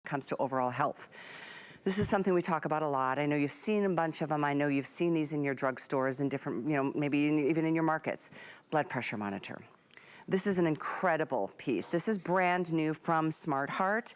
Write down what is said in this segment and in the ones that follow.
comes to overall health. This is something we talk about a lot. I know you've seen a bunch of them. I know you've seen these in your drugstores and different, maybe even in your markets. Blood pressure monitor. This is an incredible piece. This is brand new from SmartHeart.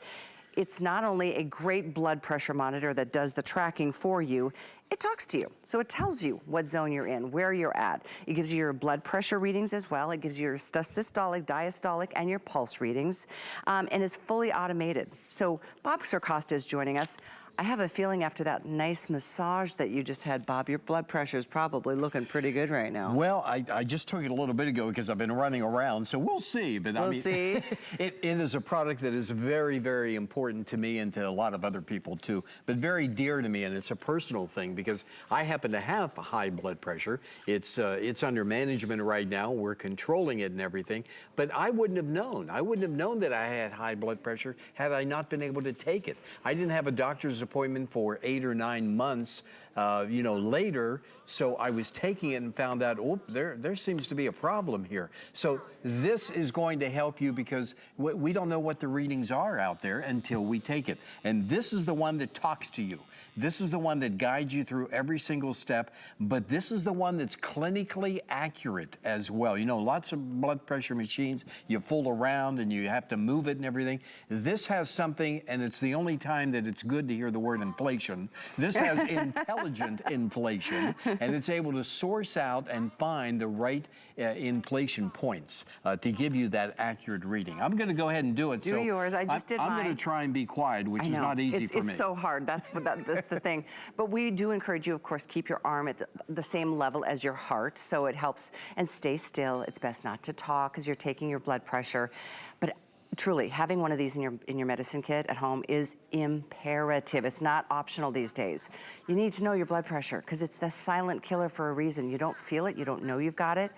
It's not only a great blood pressure monitor that does the tracking for you, it talks to you. So it tells you what zone you're in, where you're at. It gives you your blood pressure readings as well. It gives you your systolic, diastolic, and your pulse readings, and is fully automated. So Bob Sircosta is joining us. I have a feeling after that nice massage that you just had, Bob, your blood pressure is probably looking pretty good right now. Well, I just took it a little bit ago because I've been running around, so we'll see. But we'll see. It is a product that is very, very important to me and to a lot of other people too, but very dear to me, and it's a personal thing because I happen to have high blood pressure. It's under management right now. We're controlling it and everything, but I wouldn't have known. I wouldn't have known that I had high blood pressure had I not been able to take it. I didn't have a doctor's appointment for 8 or 9 months, later. So I was taking it and found out, oh, there seems to be a problem here. So this is going to help you because we don't know what the readings are out there until we take it. And this is the one that talks to you. This is the one that guides you through every single step, but this is the one that's clinically accurate as well. Lots of blood pressure machines, you fool around and you have to move it and everything. This has something, and it's the only time that it's good to hear the word inflation. This has intelligent inflation, and it's able to source out and find the right inflation points to give you that accurate reading. I'm going to go ahead and do it. Do yours. I just did mine. I'm going to try and be quiet, which is not easy for me. It's so hard. That's the thing. But we do encourage you, of course, keep your arm at the same level as your heart, so it helps, and stay still. It's best not to talk as you're taking your blood pressure. But truly, having one of these in your medicine kit at home is imperative. It's not optional these days. You need to know your blood pressure because it's the silent killer for a reason. You don't feel it, you don't know you've got it.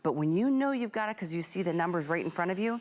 But when you know you've got it because you see the numbers right in front of you,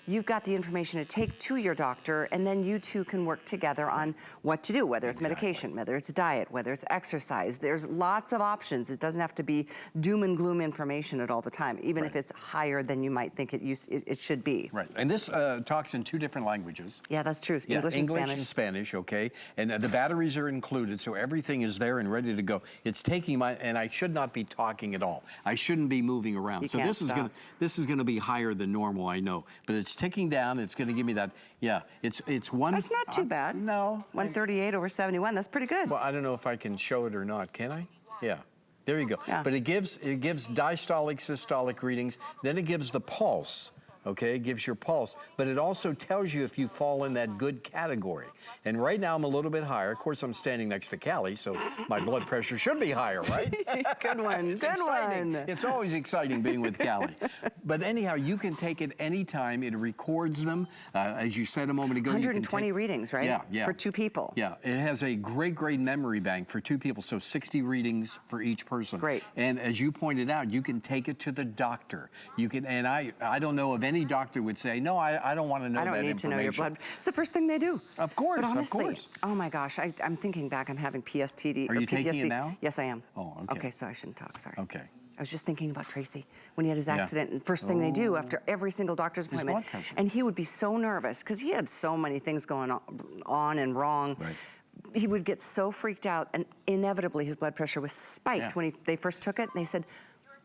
you've got the information to take to your doctor, and then you two can work together on what to do, whether it's medication, whether it's diet, whether it's exercise. There's lots of options. It doesn't have to be doom and gloom information at all the time, even if it's higher than you might think it should be. Right, and this talks in 2 different languages. Yeah, that's true. English and Spanish, okay? And the batteries are included, so everything is there and ready to go. It's taking and I should not be talking at all. I shouldn't be moving around. So this is gonna be higher than normal, I know, but it's ticking down. It's going to give me that. Yeah, it's one. That's not too bad. No, 138 over 71. That's pretty good. Well, I don't know if I can show it or not. Can I? Yeah. There you go. Yeah. But it gives diastolic, systolic readings. Then it gives the pulse. Okay, it gives your pulse, but it also tells you if you fall in that good category. And right now I'm a little bit higher. Of course, I'm standing next to Callie, so my blood pressure should be higher, right? Good one, It's exciting. It's always exciting being with Callie. But anyhow, you can take it anytime. It records them. As you said a moment ago, 120 readings, right? Yeah. For 2 people. Yeah, it has a great memory bank for 2 people, so 60 readings for each person. Great. And as you pointed out, you can take it to the doctor. You can, and I don't know of any doctor would say, no, I don't want to know that information. I don't need to know your blood. It's the first thing they do. Of course, but honestly, of course. Oh my gosh, I'm thinking back, I'm having PSTD. Are you taking it now? Yes, I am. Oh, okay. Okay, so I shouldn't talk, sorry. Okay. I was just thinking about Tracy when he had his accident, and first thing they do after every single doctor's appointment, and he would be so nervous because he had so many things going on and wrong. Right. He would get so freaked out, and inevitably his blood pressure was spiked when they first took it, and they said,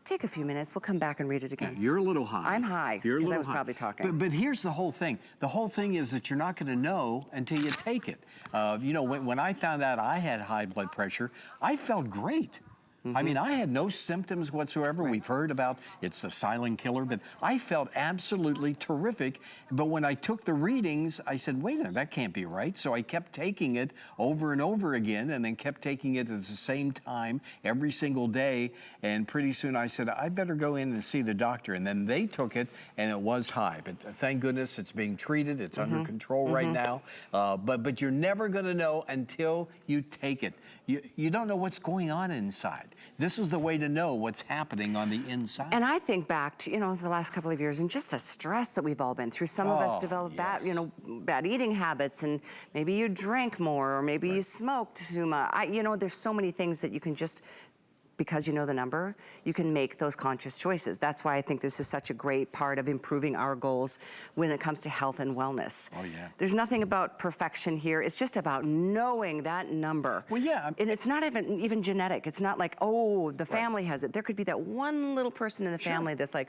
take a few minutes, we'll come back and read it again. Yeah, you're a little high. I'm high. You're a little high. I was probably talking. But here's the whole thing. The whole thing is that you're not going to know until you take it. When I found out I had high blood pressure, I felt great. I mean, I had no symptoms whatsoever. We've heard about it's the silent killer, but I felt absolutely terrific. But when I took the readings, I said, wait a minute, that can't be right. So I kept taking it over and over again, and then kept taking it at the same time every single day. And pretty soon I said, I better go in and see the doctor. And then they took it, and it was high. But thank goodness it's being treated. It's under control right now. But you're never going to know until you take it. You don't know what's going on inside. This is the way to know what's happening on the inside. And I think back to, the last couple of years and just the stress that we've all been through. Some of us developed bad eating habits, and maybe you drank more, or maybe you smoked too much. There's so many things that you can just because you know the number, you can make those conscious choices. That's why I think this is such a great part of improving our goals when it comes to health and wellness. Oh, yeah. There's nothing about perfection here. It's just about knowing that number. Well, yeah. And it's not even genetic. It's not like, oh, the family has it. There could be that one little person in the family that's like,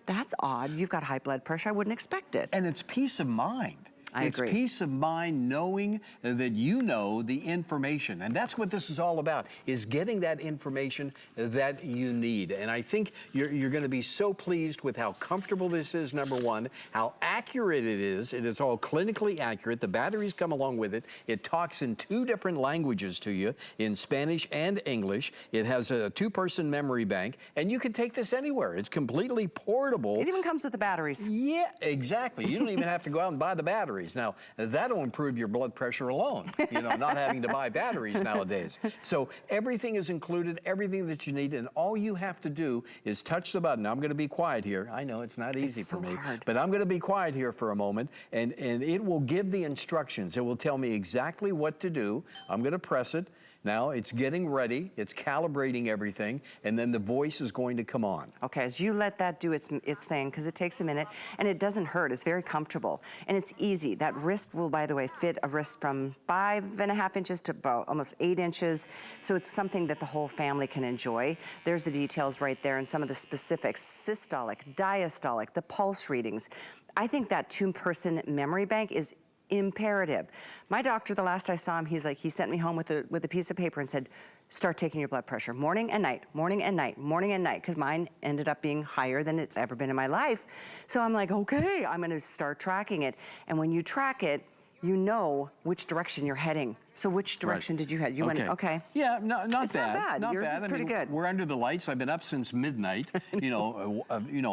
that's odd. You've got high blood pressure. I wouldn't expect it. And it's peace of mind. It's agree. Peace of mind knowing that you know the information. And that's what this is all about, is getting that information that you need. And I think you're going to be so pleased with how comfortable this is, number one, how accurate it is. It is all clinically accurate. The batteries come along with it. It talks in 2 different languages to you, in Spanish and English. It has a 2-person memory bank, and you can take this anywhere. It's completely portable. It even comes with the batteries. Yeah, exactly. You don't even have to go out and buy the batteries. Now, that'll improve your blood pressure alone, you know, not having to buy batteries nowadays. So everything is included, everything that you need, and all you have to do is touch the button. I'm going to be quiet here. I know it's not easy for me, but I'm going to be quiet here for a moment, and it will give the instructions. It will tell me exactly what to do. I'm going to press it. Now it's getting ready, it's calibrating everything, and then the voice is going to come on. Okay, as you let that do its thing, because it takes a minute, and it doesn't hurt, it's very comfortable, and it's easy. That wrist will, by the way, fit a wrist from 5.5 inches to about almost 8 inches, so it's something that the whole family can enjoy. There's the details right there and some of the specifics: systolic, diastolic, the pulse readings. I think that 2-person memory bank is imperative. My doctor, the last I saw him, he sent me home with a piece of paper and said, start taking your blood pressure morning and night, morning and night, morning and night, because mine ended up being higher than it's ever been in my life. So I'm like, okay, I'm gonna start tracking it. And when you track it, you know which direction you're heading. So which direction did you head? You went, okay. Yeah, not it's bad. Not bad. Yours is pretty good. We're under the lights. I've been up since midnight, you know,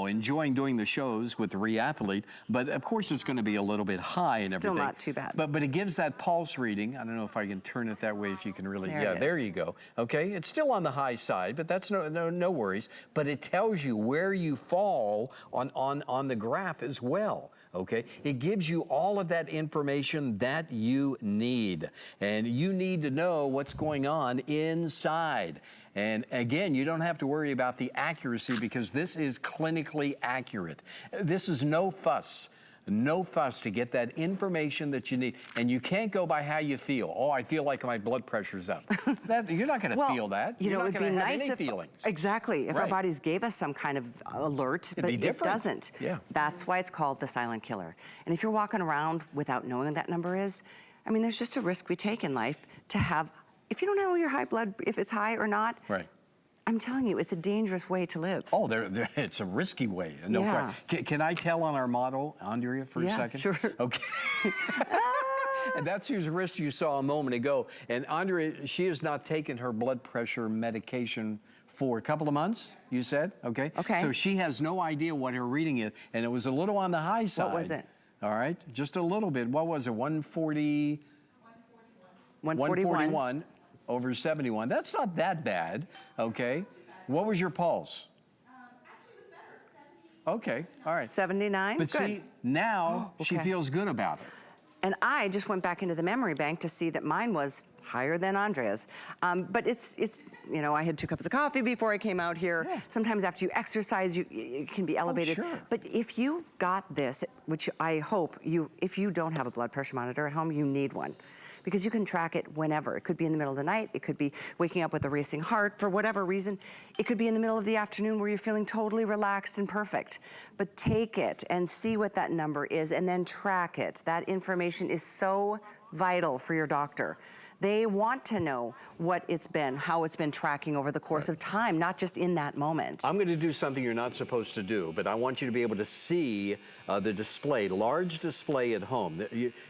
enjoying doing the shows with the Reathlete. But of course, it's going to be a little bit high and everything. Still not too bad. But it gives that pulse reading. I don't know if I can turn it that way, if you can really. There Yeah, there you go. Okay, it's still on the high side, but that's no worries. But it tells you where you fall on the graph as well. Okay, it gives you all of that information that you need. And you need to know what's going on inside. And again, you don't have to worry about the accuracy, because this is clinically accurate. This is no fuss. No fuss to get that information that you need. And you can't go by how you feel. Oh, I feel like my blood pressure's up. You're not going to feel that. You know, you're it would be nice if, exactly, if our bodies gave us some kind of alert, but it doesn't. Yeah. That's why it's called the silent killer. And if you're walking around without knowing what that number is, I mean, there's just a risk we take in life to have, if you don't know your high blood, if it's high or not, I'm telling you, it's a dangerous way to live. Oh, it's a risky way. No question. Can I tell on our model, Andrea, for a second? Sure. Okay. And that's whose wrist you saw a moment ago. And Andrea, she has not taken her blood pressure medication for a couple of months, you said? Okay. So she has no idea what her reading is, and it was a little on the high side. What was it? All right, just a little bit. What was it, 140? 141. 141 over 71. That's not that bad, okay? What was your pulse? Actually, it was better, 70. Okay, all right. 79, But good. see, now she feels good about it. And I just went back into the memory bank to see that mine was higher than Andrea's. But it's you know, I had 2 cups of coffee before I came out here. Sometimes after you exercise, it can be elevated. Oh, sure. But if you got this, which I hope if you don't have a blood pressure monitor at home, you need one. Because you can track it whenever. It could be in the middle of the night. It could be waking up with a racing heart for whatever reason. It could be in the middle of the afternoon where you're feeling totally relaxed and perfect. But take it and see what that number is and then track it. That information is so vital for your doctor. They want to know what it's been, how it's been tracking over the course of time, not just in that moment. I'm going to do something you're not supposed to do, but I want you to be able to see the display, large display at home.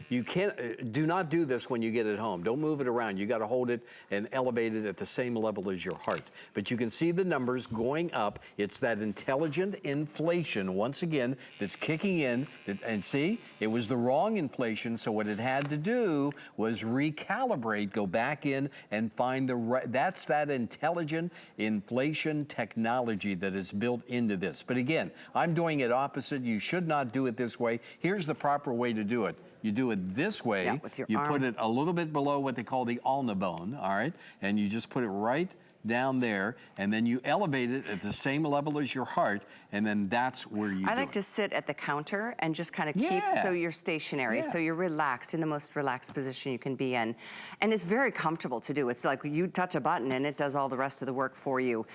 You can't, do not do this when you get it home. Don't move it around. You got to hold it and elevate it at the same level as your heart. But you can see the numbers going up. It's that intelligent inflation, once again, that's kicking in. And see, it was the wrong inflation, so what it had to do was recalibrate, go back in and find the right, that's that intelligent inflation technology that is built into this. But again, I'm doing it opposite. You should not do it this way. Here's the proper way to do it. You do it this way. With your you arm. put it a little bit below what they call the ulna bone, all right? And you just put it right down there, and then you elevate it at the same level as your heart, and then that's where you I do like it. to sit at the counter and just kind of keep, Yeah. so you're stationary, Yeah. so you're relaxed, in the most relaxed position you can be in. And it's very comfortable to do. It's like you touch a button and it does all the rest of the work for you.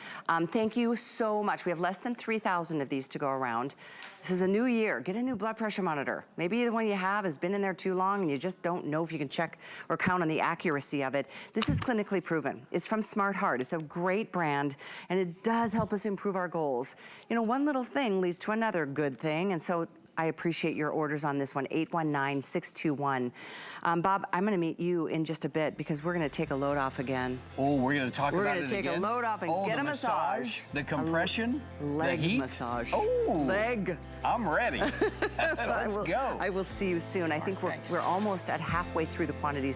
Thank you so much. We have less than 3,000 of these to go around. This is a new year. Get a new blood pressure monitor. Maybe the one you have has been in there too long and you just don't know if you can check or count on the accuracy of it. This is clinically proven. It's from SmartHeart. It's a great brand, and it does help us improve our goals. You know, one little thing leads to another good thing, and so I appreciate your orders on this one, 819-621. Bob, I'm gonna meet you in just a bit because we're gonna take a load off again. Oh, we're going to talk We're about gonna it take again? a load off and Oh, get the a massage. the compression, Leg the heat. massage. Oh, Leg. I'm ready. Let's go. I will see you soon. I think Thanks. we're almost at halfway through the quantities.